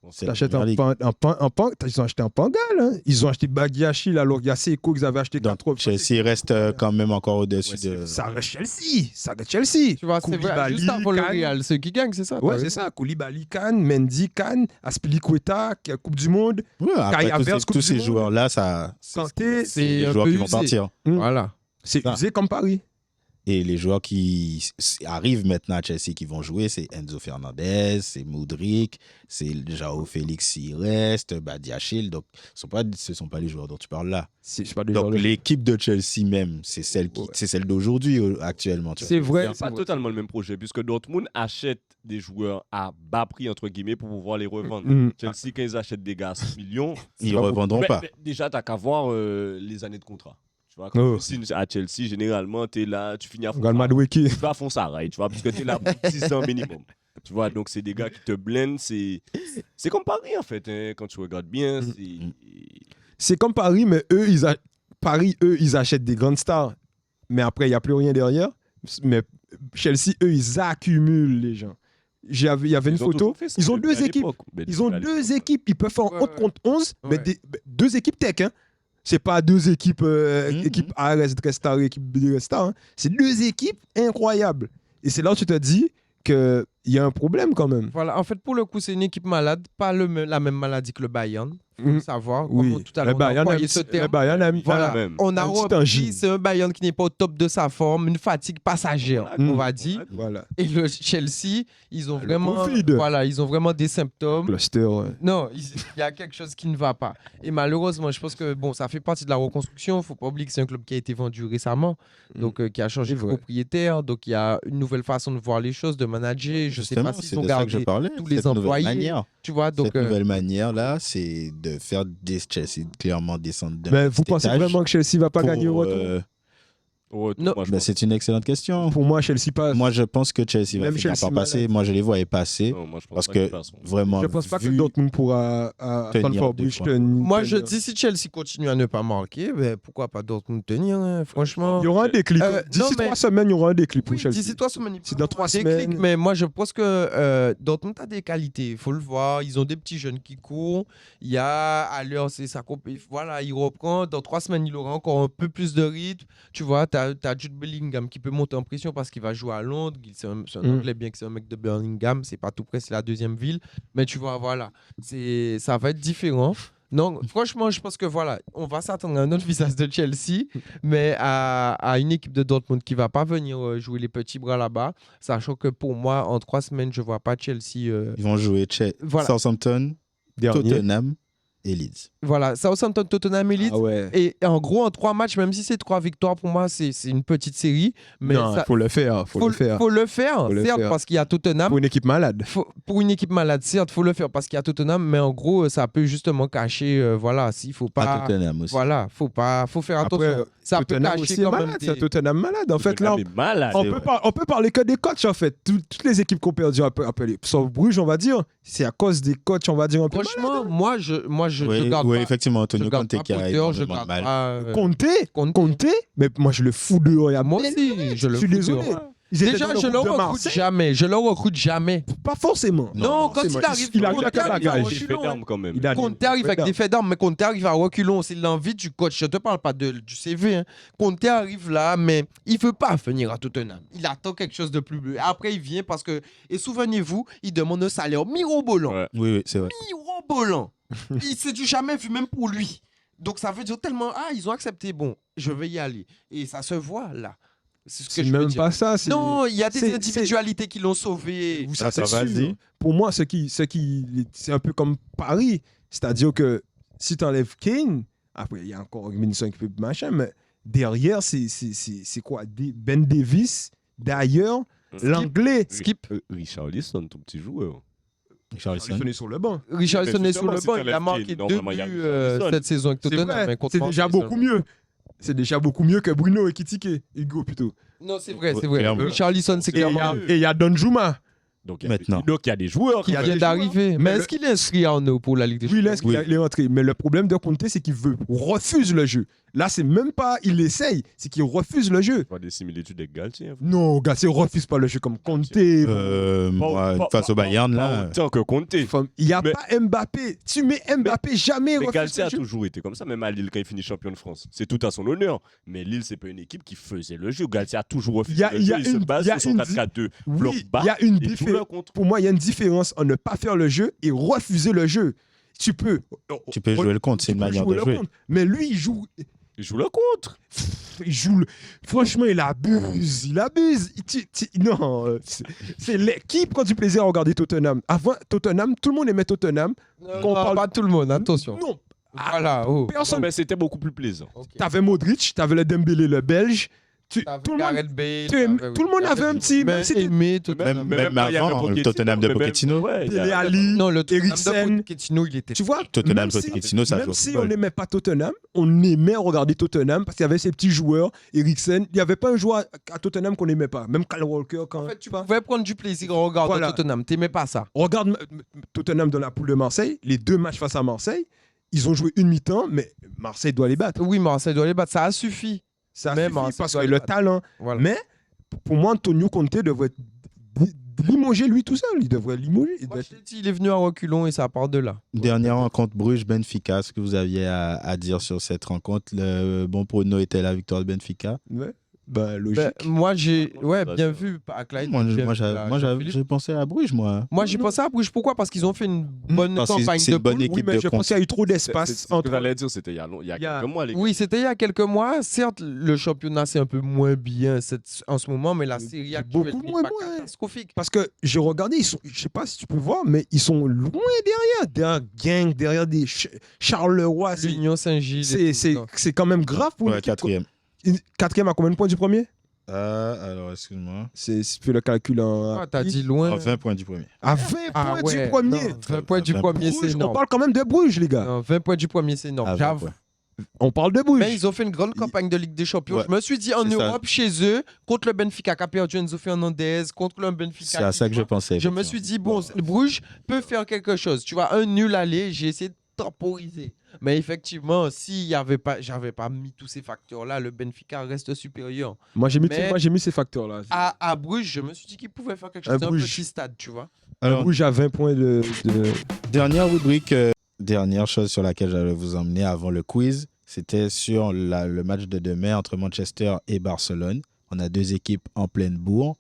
C'est T'achètes la un pan, ils ont acheté un Pangal. Hein. Ils ont acheté Bagiachi, alors il y a Seiko qu'ils avaient acheté Donc 4 Chelsea reste quand même encore au-dessus de... Ça reste Chelsea. Ça reste Chelsea. Tu vois, c'est vrai. Koulibaly, Juste avant le Kane. Real, ceux qui gagnent, c'est ça. Ouais, t'as c'est raison. ça. Koulibaly, Kane, Mendy, Kane, Aspilicueta, qui a Coupe du Monde. Ouais, après, Kai Havertz, Coupe tous du ces Monde. joueurs-là, ça, Kanté, C'est les un joueurs peu qui vont usé. partir. Voilà. c'est Ça. usé comme Paris. Et les joueurs qui arrivent maintenant à Chelsea qui vont jouer, c'est Enzo Fernandez, c'est Mudryk, c'est Joao Félix s'il reste, Badiachil. Donc, ce ne sont pas les joueurs dont tu parles là. C'est pas des Donc, joueurs de- l'équipe de Chelsea même, c'est celle d'aujourd'hui actuellement. tu vois. C'est vrai. c'est pas totalement le même projet, puisque Dortmund achète des joueurs à bas prix, entre guillemets, pour pouvoir les revendre. Chelsea, quand ils achètent des gars à 100 millions, Ils ne revendront pas. mais déjà, tu n'as qu'à voir les années de contrat. Tu vois, quand Oh. tu signes à Chelsea, généralement, tu es là, tu finis à Regarde Madueke. tu vas à Fonsaray, tu vois, parce que tu es là pour 600 minimum. Tu vois, donc c'est des gars qui te blendent. C'est comme Paris, en fait, hein, quand tu regardes bien. C'est comme Paris, mais Paris, ils achètent des grandes stars. Mais après, il n'y a plus rien derrière. Mais Chelsea, eux, ils accumulent les gens. Il y avait une photo. Ils ont 2 équipes. Ils ont 2 équipes. Ils peuvent faire Ouais, 11 contre 11, mais Ouais. 2 équipes tech. Hein. C'est pas 2 équipes, équipe A reste très star, équipe B reste star. Hein. C'est 2 équipes incroyables. Et c'est là où tu te dis qu'il y a un problème quand même. Voilà, en fait, pour le coup, c'est une équipe malade, pas la même maladie que le Bayern. Faut le savoir. Oui. Comme tout à l'heure, on a employé ce terme. Voilà. même. On a un petit repris, angine. c'est un Bayern qui n'est pas au top de sa forme, une fatigue passagère, on va dire. Voilà. Et le Chelsea, ils ont Le vraiment, Covid. voilà, ils ont vraiment des symptômes. Cluster. Ouais. Non, il y a quelque chose qui ne va pas. Et malheureusement, je pense que bon, ça fait partie de la reconstruction. Il ne faut pas oublier que c'est un club qui a été vendu récemment, donc qui a changé de C'est vrai. propriétaire. Donc il y a une nouvelle façon de voir les choses, de manager. Je ne sais pas Justement, s'ils c'est ont de ça que je gardé parlais. tous les cette nouvelle employés. manière. Tu vois, donc Cette nouvelle manière-là, c'est de faire des Chelsea clairement descendre d'un Mais vous petit pensez étage vraiment que Chelsea va pas pour, gagner au retour Non, moi, je ben, pense- c'est une excellente question. Pour moi, Chelsea passe. Moi, je pense que Chelsea va Même finir Chelsea par passer. malade. Moi, je les voyais passer. non, moi, je pense Parce pas que qu'ils passeront. vraiment, Je pense pas que vu- Dortmund pourra à tenir Stamford des Bridge fois. tenir. moi je dis si Chelsea continue à ne pas marquer, ben, pourquoi pas Dortmund tenir, hein, franchement. Il y aura un déclic. non, D'ici mais- 3 semaines, il y aura un déclic pour Oui, Chelsea. d'ici 3 semaines. C'est dans 3 Des clics, semaines. mais moi, je pense que Dortmund a des qualités. Il faut le voir. Ils ont des petits jeunes qui courent. Il y a, à l'heure, c'est ça. Voilà, il reprend. Dans 3 semaines, il aura encore un peu plus de rythme. Tu vois, tu t'as Jude Bellingham qui peut monter en pression parce qu'il va jouer à Londres. C'est un Anglais, bien que c'est un mec de Birmingham. C'est pas tout près, c'est la deuxième ville. Mais tu vois, voilà, ça va être différent. Non, franchement, je pense que voilà, on va s'attendre à un autre visage de Chelsea, mais à une équipe de Dortmund qui va pas venir jouer les petits bras là-bas, sachant que pour moi, en 3 semaines, je vois pas Chelsea. Ils vont jouer Voilà. Southampton, Dernier. Tottenham et Leeds. Voilà, Southampton, Tottenham et Leeds. Ah ouais. Et en gros, en 3 matchs, même si c'est 3 victoires, pour moi, c'est une petite série. Mais Non, ça, faut le faire. Faut le faire. faut le faire, Faut le certes, faire. parce qu'il y a Tottenham. Pour une équipe malade. Pour une équipe malade, certes, faut le faire parce qu'il y a Tottenham, mais en gros, ça peut justement cacher, voilà, s'il faut À pas, Tottenham aussi. voilà, faut faire attention. Après, Ça peut Tottenham cacher aussi est quand même malade. des- C'est Tottenham malade. En fait, là, Tottenham est malade. on C'est peut, vrai. on peut parler que des coachs, en fait. Toutes les équipes qu'on perdu, sauf Bruges, on va dire, c'est à cause des coachs, on va dire, un peu Franchement, moi, je Oui, garde oui, pas. effectivement, Je Antonio garde Conte pas qui a Potter, je énormément de garde mal. pas, Conte, mais moi, je le fous dehors. Il y a Moi mais aussi, je le suis fous désolé. dehors. Ils étaient Déjà, dans le je le groupe de recrute Marseille. jamais. Je le recrute jamais. Pas forcément. Non, quand forcément. il arrive, Il a Conte la arrive à bagage. Il fait reculons, d'armes quand même. Il a Conte arrive avec des faits d'armes, mais Conte arrive à reculons. C'est l'envie du coach. Je te parle pas du CV. Hein. Conte arrive là, mais il veut pas venir à Tottenham. Il attend quelque chose de plus bleu. Après, il vient parce que, et souvenez-vous, il demande un salaire mirobolant. Ouais. Oui, oui, c'est vrai. Mirobolant. Il s'est du jamais vu, même pour lui. Donc ça veut dire tellement, ils ont accepté. Bon, je vais y aller. Et ça se voit là. C'est ce que C'est je veux même dire. pas ça. c'est- Non, il y a des c'est- individualités qui l'ont sauvé. Vous Ça savez, va, sûr. vas-y. Pour moi, c'est un peu comme Paris. C'est-à-dire que si tu enlèves Kane, après, il y a encore Minson qui fait machin, mais derrière, c'est quoi? Ben Davis, d'ailleurs, l'anglais. Skip. Richarlison, ton petit joueur. Richarlison. Il est sur le banc. Richarlison Mais est sur le justement, banc. si Il a t'enlèves marqué Kane, 2 normalement, il y a buts Richarlison. cette saison avec C'est Tottenham. vrai, mais contre c'est déjà Marseille beaucoup mieux. C'est déjà beaucoup mieux que Bruno et Kitike. Hugo, plutôt. seulement. Non, c'est vrai, c'est Ouais, vrai. clairement. Richarlison, c'est Et il y clairement. a- et il y a Donjuma. Donc, Maintenant. il y a des joueurs Qui qui vient d'arriver. Mais est-ce qu'il est inscrit Arnaud pour la Ligue des Oui, Champions là, il est rentré. Mais le problème de Conte, c'est qu'il refuse le jeu. Là, c'est même pas il essaye, c'est qu'il refuse le jeu. Pas des similitudes avec Galtier. hein. Non, gars, c'est refuse pas le jeu comme Conte. Moi, face au Bayern, là. Tant que Conte. Enfin, il n'y a Mais- pas Mbappé. Tu mets Mbappé, jamais Mais refuse Galtier le a jeu. toujours été comme ça, même à Lille quand il finit champion de France. C'est tout à son honneur. Mais Lille, c'est pas une équipe qui faisait le jeu. Galtier a toujours refusé Il y a- le il y jeu. a Il se une- base il y a sur son une 4-4-2. Bloc Oui, bas. il y a une et joue différence. le contre. Pour moi, il y a une différence en ne pas faire le jeu et refuser le jeu. Tu peux. Tu peux jouer le compte, c'est tu une peux manière jouer de le jouer. compte. Mais lui, il joue. Il joue le contre. Franchement, il abuse. Il abuse. Non, c'est l'équipe qui a du plaisir à regarder Tottenham. Avant Tottenham, tout le monde aimait Tottenham. Non, Qu'on parle- pas tout le monde, attention. Non, Voilà, oh. personne. Mais c'était beaucoup plus plaisant. Ok. T'avais Modric, t'avais le Dembélé, le Belge. T'avais Tout le monde. Gareth Bale, tu aimes- t'avais- tout le monde avait un petit- Mais même si t'es- aimé Tottenham. Même quand il y avait avant, le Pochettino, Tottenham de mais même- Pochettino. ouais, il y a- Dele Alli, Non, le Tottenham Eriksen. de Pochettino, il était. Tu vois, Tottenham même de Pochettino, ça même joue au si football. on n'aimait pas Tottenham, on aimait regarder Tottenham parce qu'il y avait ces petits joueurs, Eriksen. Il n'y avait pas un joueur à Tottenham qu'on n'aimait pas. Même Kyle Walker, quand En fait, tu pas. pouvais prendre du plaisir en regardant Voilà. Tottenham. T'aimais pas ça. Regarde Tottenham dans la poule de Marseille, les 2 matchs face à Marseille, ils ont joué une mi-temps, mais Marseille doit les battre. Oui, Marseille doit les battre. Ça a suffi. Ça Mais suffit Marseille parce doit que les le battre. talent. Voilà. Mais pour moi, Antonio Conte devrait être limogé lui tout seul. Il devrait limoger. Il Moi, doit je t'ai dit, il est venu à reculons et ça part de là. Dernière rencontre Bruges-Benfica, ce que vous aviez à dire sur cette rencontre. Le bon prono était la victoire de Benfica. Ouais. Bah, logique. Ben, moi, j'ai Ouais, bien ça- vu à Clyde. Moi, bien moi, vu à Jean-Philippe. j'ai pensé à Bruges, moi. Moi, j'ai pensé à Bruges. Pourquoi? Parce qu'ils ont fait une bonne Parce que campagne c'est de une bonne poule. équipe Oui, mais de je compte. pense qu'il y a eu trop C'est d'espace ce que entre. j'allais dire, c'était il y a Il y a- quelques mois, les gars. Oui, c'était il y a quelques mois. Certes, le championnat, c'est un peu moins bien en ce moment, mais la série actuelle beaucoup n'est moins pas bien. catastrophique. Parce que j'ai regardé, ils sont, je sais pas si tu peux voir, mais ils sont loin derrière Gang, derrière des Charleroi. L'Union Saint-Gilles. C'est quand même grave pour une Ouais, équipe. quatrième. Quatrième à combien de points du premier? Alors, excuse-moi. Si tu fais le calcul en. Ah, t'as dit loin. 20 points du premier. À 20 Ah points ouais, du premier. non, 20 points du premier, c'est Bruges, on énorme. parle quand même de Bruges, les gars. Non, 20 points du premier, c'est énorme. Ah, J'avoue. ouais. On parle de Bruges. Mais ils ont fait une grande campagne de Ligue des Champions. Ouais. Je me suis dit, en C'est ça. Europe, chez eux, contre le Benfica qui a perdu Enzo Fernandez, contre le Benfica. C'est à ça que je pensais. Je me suis dit, bon, le Bruges peut faire quelque chose. Tu vois, un nul aller, j'ai essayé de temporiser. Mais effectivement, si j'avais pas mis tous ces facteurs-là, le Benfica reste supérieur. Moi, j'ai Mais- mis ces facteurs-là. À Bruges, je me suis dit qu'il pouvait faire quelque chose. C'est un Bruges. petit stade, tu vois. Alors, Bruges a 20 points de... dernière rubrique, dernière chose sur laquelle j'allais vous emmener avant le quiz, C'était sur le match de demain entre Manchester et Barcelone. On a deux équipes en pleine bourre.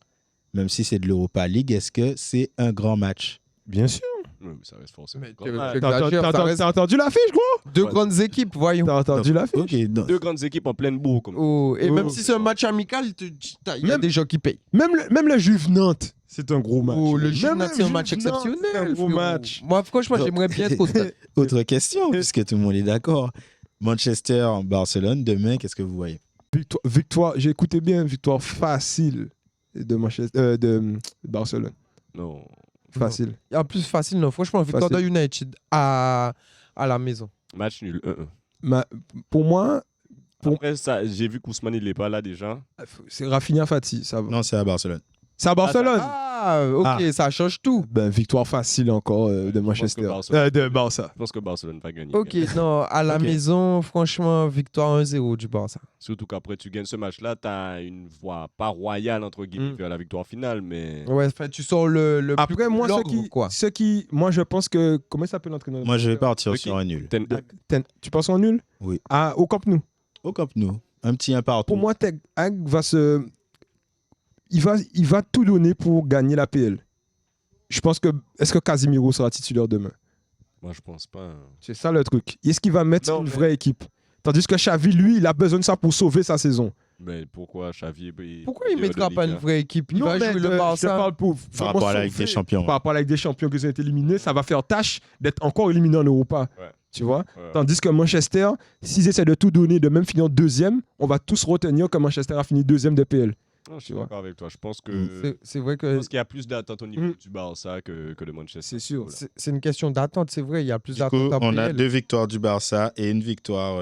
Même si c'est de l'Europa League, est-ce que c'est un grand match? Bien sûr. Oui, mais ça reste forcément. Mais grand tu- match. tu exagères, ça reste T'as entendu l'affiche, gros? deux grandes équipes, voyons. T'as entendu l'affiche? Ok, donc, Deux grandes équipes en pleine bourre. Comme... Oh, et même Oh. si c'est un match amical, il y a Même- des gens qui payent. Même le Juve Nantes, c'est un gros match. Oh, le Même Juve Nantes, c'est un match Juve Nantes, exceptionnel. C'est un gros frérot. match. Moi, franchement, Donc- j'aimerais bien être au stade. autre question, puisque tout le monde est d'accord. Manchester, Barcelone, demain, qu'est-ce que vous voyez? Victoire, j'ai écouté bien, victoire facile de de Barcelone. Non. Facile. En plus, facile, non. Franchement, victoire de Facile. United à la maison. Match nul, 1-1. Pour moi, Après, ça, j'ai vu qu'Ousmane, il n'est pas là déjà. c'est Rafinha Fati. Ça va. Non, c'est à Barcelone. C'est à Barcelone. Ah, ok, ça change tout. Ben, victoire facile encore de je pense Manchester. que Barcelone- De Barça. Je pense que Barcelone va gagner. Ok, non, à la Ok. maison, franchement, victoire 1-0 du Barça. Surtout qu'après, tu gagnes ce match-là, tu as une voie pas royale, entre guillemets, Mm. vers la victoire finale, mais. Ouais, enfin, tu sors le Après, moi, l'ordre, quoi. moi, je pense que. Comment il s'appelle l'entraîneur? Moi, je vais partir Ok. sur un nul. Tu penses en nul? Oui. Au Camp Nou. Au Camp Nou, un petit 1 partout. Pour moi, Ten Hag va se. Il va tout donner pour gagner la PL. Je pense que. Est-ce que Casemiro sera titulaire demain? Moi, je pense pas. C'est ça le truc. Est-ce qu'il va mettre Non, une mais- vraie équipe? Tandis que Xavi, lui, il a besoin de ça pour sauver sa saison. Mais pourquoi Xavi Pourquoi il ne mettra pas une vraie équipe? Il Non, va mais jouer le je te Barça. parle pour Par vraiment rapport à la Ligue sauver. des Champions. Par rapport à la Ligue des Champions qui ont été éliminés, ça va faire tâche d'être encore éliminé en Europa. Ouais. Tu vois? Ouais. Tandis que Manchester, s'ils essaient de tout donner, de même finir deuxième, on va tous retenir que Manchester a fini deuxième de PL. Non, je suis Tu vois. d'accord avec toi. Je pense que. C'est vrai Je que pense qu'il y a plus d'attentes au niveau du Barça que de Manchester. C'est sûr. c'est une question d'attente, c'est vrai. Il y a plus Du coup, d'attente à on a PL. 2 victoires du Barça et une victoire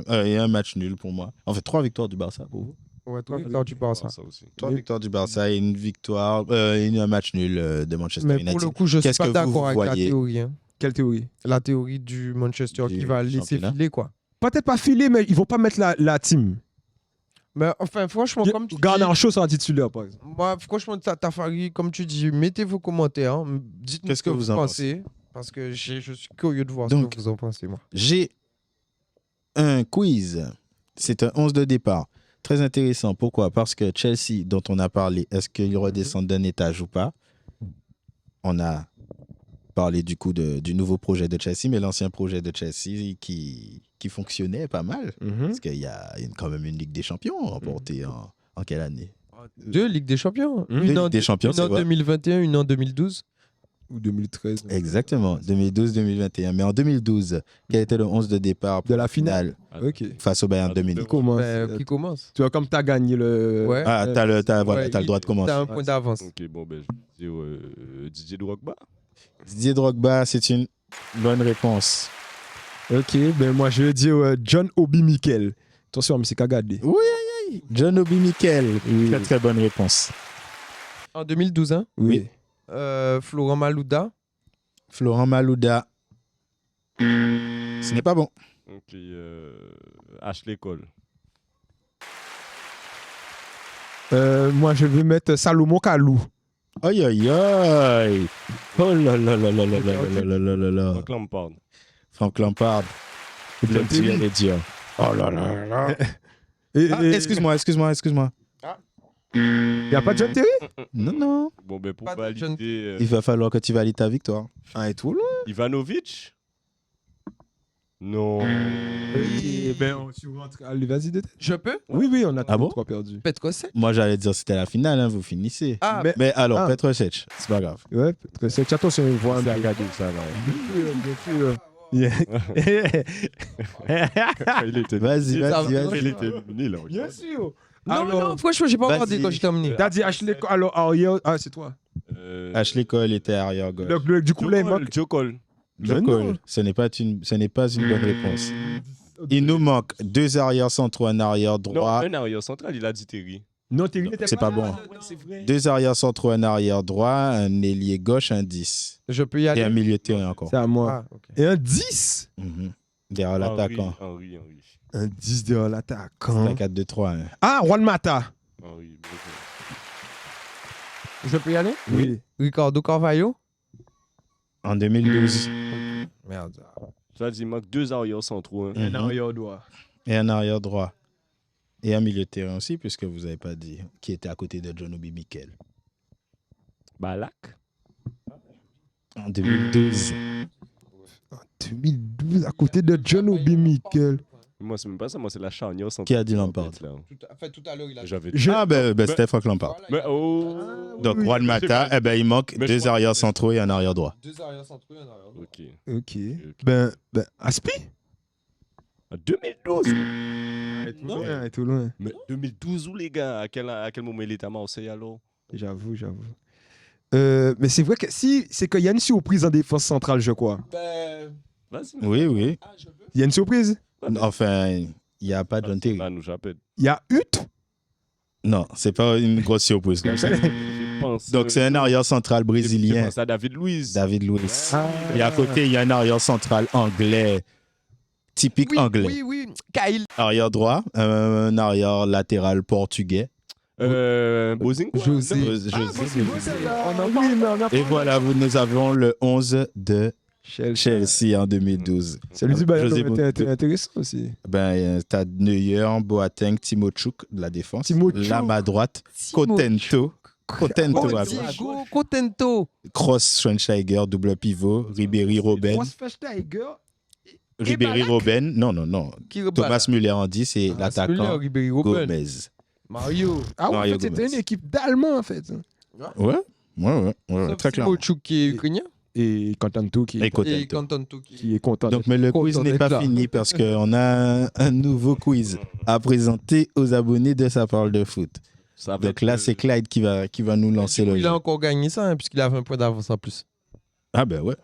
et un match nul pour moi. En fait, 3 victoires du Barça pour vous. Ouais, 3 victoires du Barça. Ça aussi. 3 victoires du Barça et une victoire et un match nul de Manchester Mais United. pour le coup, je ne suis Qu'est-ce pas que vous d'accord avec la voyez? théorie. Hein. Quelle théorie? La théorie du Manchester Du qui va laisser championnat. filer, quoi. Peut-être pas filer, mais ils vont pas mettre la team. Mais enfin, franchement, comme tu dis, Garnacho sera titulaire, par exemple. moi, franchement, Tafari, comme tu dis, mettez vos commentaires. Hein. Dites-nous Qu'est-ce ce que que vous vous en pensez. Parce que je suis curieux de voir ce Donc, que vous en pensez, moi. J'ai un quiz. C'est un 11 de départ. Très intéressant. Pourquoi? Parce que Chelsea, dont on a parlé, est-ce qu'il redescend d'un étage ou pas? On a parlé du coup du nouveau projet de Chelsea, mais l'ancien projet de Chelsea qui fonctionnait pas mal. Parce qu'il y a quand même une Ligue des Champions remportée en quelle année? 2 Ligue des Champions. Ligue Une en, des Champions, une c'est en vrai. 2021, une en 2012. Ou 2013. Exactement, 2012-2021. Mais en 2012, quel était le 11 de départ pour De la finale. Ok. face au Bayern de Munich? Qui commence. Qui commence. Tu vois, comme tu as gagné le. Ouais. Ah, t'as le droit de commencer. T'as un point d'avance. Ok, bon, ben, je vais dire Didier Drogba. Didier Drogba, c'est une bonne réponse. Ok, ben moi je vais dire John Obi Mikel. Attention, mais c'est Kagade. Oui, John Obi Mikel. Oui. Très très bonne réponse. En 2012, hein. Oui. Florent Malouda. Florent Malouda. Ce n'est pas bon. Ok, Ashley Cole. Moi je vais mettre Salomon Kalou. Aïe aïe aïe. Oh là là là là là là là là là là. Frank Lampard. Frank Lampard. Le dur est dur. Oh là là là. Excuse-moi. Il n'y a pas de John Terry? Non. Bon, ben, pour Pas de valider, Il va falloir que tu valides ta victoire. Ah, et tout là. Ivanovic. Non. Ok, ben tu rentres. Allez, vas-y, détail. Je peux? Oui, on a Ah bon? 3 perdus. Petrosek. Moi, j'allais dire c'était la finale, hein, vous finissez. Ah, Mais alors, Ah. Petrosec, c'est pas grave. Ouais, très sec. Attention, il voit un peu. ça va. Bien sûr. Yeah. Il était Vas-y, Ça vas-y, va. vas-y. Il était éliminé, là. Bien sûr. non, Alors, non, franchement, j'ai pas vas-y. regardé quand j'étais emmené. T'as dit Ashley. Alors, arrière. Ah, c'est toi. Ashley Cole était arrière gauche. Du coup, là, il manque. Joe Cole. Joe Mais Cole, non. ce n'est pas une bonne réponse. Il nous manque 2 arrières centraux, un arrière Non, droit. un arrière central, il a dit Terry. Non, Terry n'était C'est pas bon. C'est vrai. 2 arrières centraux, un arrière droit, un ailier gauche, un 10. Je peux y Et aller. un milieu de terrain encore. C'est à moi. Ah, ok. Et un 10. Mhm. Derrière l'attaquant. Henri. Un 10 derrière C'est l'attaquant. un 4-2-3. Hein. Ah, Juan Mata. Henri. Je peux y aller? Oui. Ricardo Carvalho. En 2012. Merde. Ça dit, il manque 2 arrières centraux. Hein. Un Mhm. arrière droit. Et un arrière droit. Et un milieu de terrain aussi, puisque vous n'avez pas dit qui était à côté de John Obi Mikel. Balak. En 2012. En 2012, à côté de John Obi Mikel. Moi, c'est même pas ça. Moi, c'est la charnière centrale. Qui a dit Lampard? Là. Tout à l'heure, il a J'avais Ah, ben c'était Frank Lampard. Mais oh. Donc, Juan Mata, eh ben, il manque Mais je 2 crois- arrières centraux et un arrière droit. 2 arrières centraux, un arrière droit. Ok. Ok. Ok. Ben, Aspi? En 2012. Non. Tout loin. Mais 2012 où, les gars? À quel moment il était à Marseille alors? J'avoue. Mais c'est vrai que si, c'est qu'il y a une surprise en défense centrale, je crois. Ben. Vas-y. Oui, oui. Ah, je peux. Il y a une surprise? Enfin, il n'y a pas John Terry. Là, nous j'appelle. Il y a Hutt? Non, c'est pas une grosse surprise comme ça. Je pense. Donc, c'est un arrière central Je brésilien, pense à David Luiz. David Luiz. Ah. Et à côté, il y a un arrière central anglais, typique anglais. Oui. Kyle. Arrière droit, un arrière latéral portugais. Bozing. José. Et voilà, nous avons le 11 de Chelsea en 2012. Celui du Bayern José était intéressant aussi. Ben, t'as Neuer, Boateng, Timochuk de la défense. Timochuk. Lame à droite, Cotento. Cotento Oh, à Diego droite. Cotento. Cross, Schweinsteiger, double pivot. Ribéry, Robben. Ribéry, Robben. Non. Qui Thomas Müller en 10 et l'attaquant Ribéry, Robben. Gomez. Mario. Ah ouais, en Mario fait, c'était Gomez. une équipe d'Allemands, en fait. Ouais, très clairement. Timochuk qui est ukrainien. Et Contanto qui Et Et Cotento. Cotento est content. Donc, mais le quiz Content n'est d'être pas là. fini parce qu'on a un nouveau quiz à présenter aux abonnés de Ça parle de foot. Ça va Donc être, là, c'est Clyde qui va nous lancer le Il jeu. a encore gagné ça, hein, puisqu'il avait un point d'avance en plus. Ah ben ouais,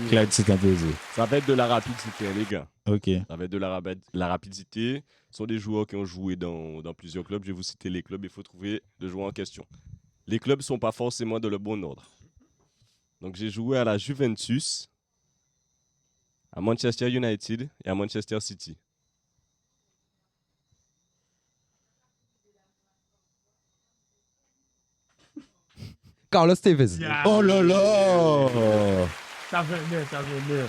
Clyde s'est imposé. Ça va être de la rapidité, hein, les gars. Ok. Ça va être de la rapidité. Ce sont des joueurs qui ont joué dans plusieurs clubs. Je vais vous citer les clubs. Il faut trouver le joueur en question. Les clubs ne sont pas forcément dans le bon ordre. Donc, j'ai joué à la Juventus, à Manchester United et à Manchester City. Carlos Tevez. Oh là là. Ça venait.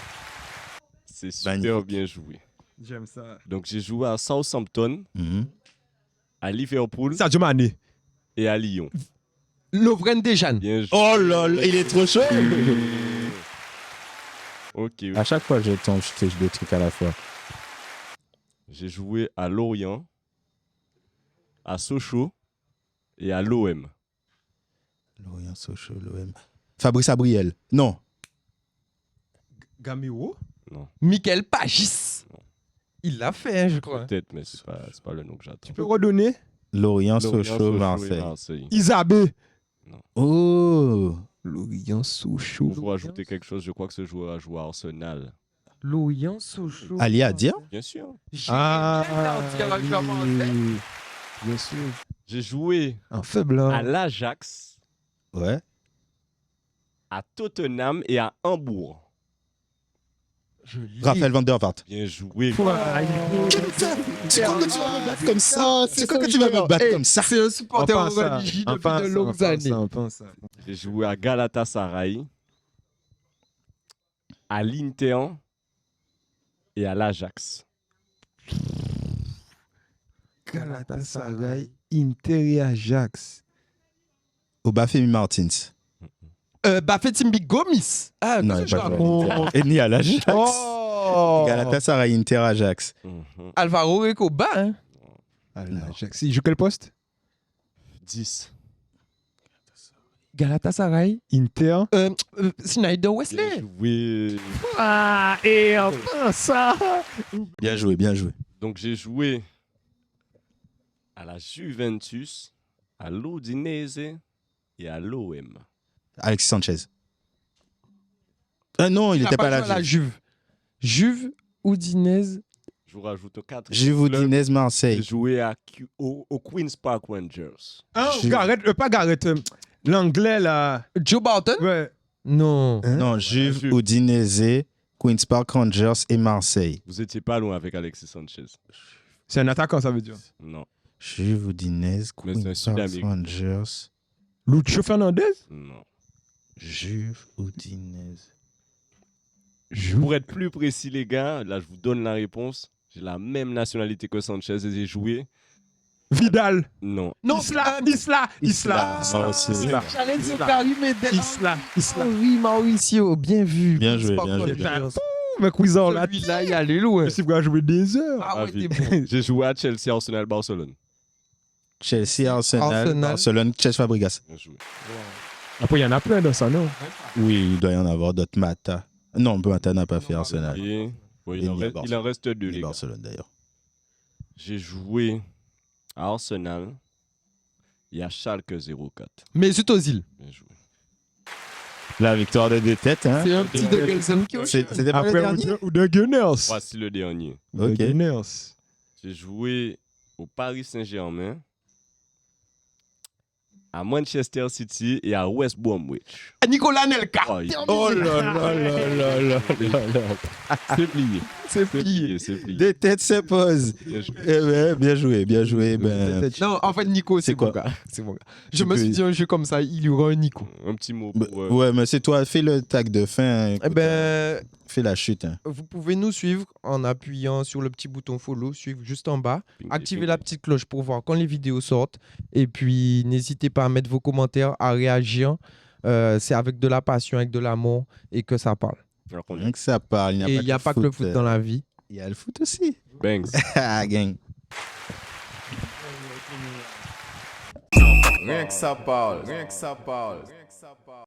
C'est super Magnifique. bien joué. J'aime ça. Donc, j'ai joué à Southampton, Mhm. à Liverpool Sadio Mané. et à Lyon. Lovren Dejan. Bien joué. Oh là là, il est trop chaud. Ok. À chaque fois, je tombe, je touche deux trucs à la fois. J'ai joué à Lorient, à Sochaux et à l'OM. Lorient, Sochaux, l'OM. Fabrice Abriel. Non. Gamero. Michael Pagis. Il l'a fait, hein, je crois. Peut-être, mais c'est pas le nom que j'attends. Tu peux redonner? Lorient, Lorient, Sochaux, et Marseille. Marseille. Isabé. Oh. Lorient Sochaux. Pour ajouter quelque chose, je crois que ce joueur a joué à Arsenal. Loyan Sochaux. Ali Adia. Bien sûr. Bien sûr. J'ai joué Un faible. à l'Ajax, Ouais. à Tottenham et à Hambourg. Raphaël Van der Vaart. Bien joué. C'est quoi que tu vas me battre comme ça? C'est quoi que tu vas me battre comme ça? C'est un supporter religieux depuis de longues années. J'ai joué à Galatasaray, à l'Inter et à l'Ajax. Galatasaray, Inter et Ajax. Obafemi Martins. Bafetimbi Gomis. Ah, Non, qu'est-ce que je pas raconte? Et ni à l'Ajax. Oh Galatasaray, Inter, Ajax. Mhm. Alvaro Recoba, hein. L'Ajax. Il joue quel poste? 10. Galatasaray. Inter. Snyder Bien Wesley. joué. Ah, et enfin ça. Bien joué, bien joué. Donc j'ai joué à la Juventus, à l'Udinese et à l'OM. Alexis Sanchez. Non, il n'était pas à là. la Juve. Juve, Udinese. Je vous rajoute 4. Juve Udinese, J'ai Marseille. joué au Queen's Park Rangers. Ah, Juve. Gareth, pas Gareth. L'anglais là. Joe Barton. Ouais. Non. Hein? Non, Juve, Juve. Udinese, Queen's Park Rangers et Marseille. Vous étiez pas loin avec Alexis Sanchez. C'est un attaquant, ça veut dire. Non, Juve, Udinese, Mais c'est un Queen's Park Sud-Américain. Rangers. Lucho Fernandez. non. Juve, Udinese. Pour être plus précis, les gars, là, je vous donne la réponse. J'ai la même nationalité que Sanchez et j'ai joué. Vidal. Non. Non, Isla. Ah, c'est- J'allais dire Karim Medel. Isla. Oui, Mauricio, bien vu. Bien joué, C'est pas bien quoi, joué. je- Mais Cousin, là, Celui-là, il allait loin. c'est pour jouer des heures. Ah ouais, Ah, t'es bon. J'ai joué à Chelsea, Arsenal, Barcelone. Chelsea, Arsenal, Barcelone, Chelsea Fabregas. Bien joué. Après, il y en a plein dans ça, non? Oui, il doit y en avoir d'autres. Mata. Non, Mata n'a pas fait Arsenal. Et, bon, Et il ni en reste deux, Ni les gars. Barcelone d'ailleurs. J'ai joué à Arsenal. Il y a Schalke 04. Mesut Ozil. Bien joué. La victoire des deux têtes, hein. C'est un petit de Gelson qui C'était pas le Après, dernier. ou de Gunners. Voici le dernier. Ou de Ok. Gunners. J'ai joué au Paris Saint-Germain, à Manchester City et à West Bromwich. Nicolas Nelka. Oh, Oh là là là là là là. c'est plié. C'est plié. C'est plié. Des têtes s'impose. Bien joué. Eh ben, bien joué, bien joué. Ben, Non, en fait, Nico, c'est C'est quoi mon gars. C'est mon gars. Je Tu me suis peux- dit un jeu comme ça, il y aura un Nico. Un petit mot bah, pour... ouais, mais c'est toi. Fais le tag de fin. hein. Eh ben, Fais la chute. Hein. vous pouvez nous suivre en appuyant sur le petit bouton follow, suivre juste en bas. Ping, Activez ping. la petite cloche pour voir quand les vidéos sortent. Et puis, n'hésitez pas à mettre vos commentaires, à réagir. C'est avec de la passion, avec de l'amour et que ça parle. Alors qu'on Rien que ça parle. Et il n'y a pas que le foot dans la vie. Il y a le foot aussi. Bangs. Ah, gang. Rien que ça parle. Rien que ça parle.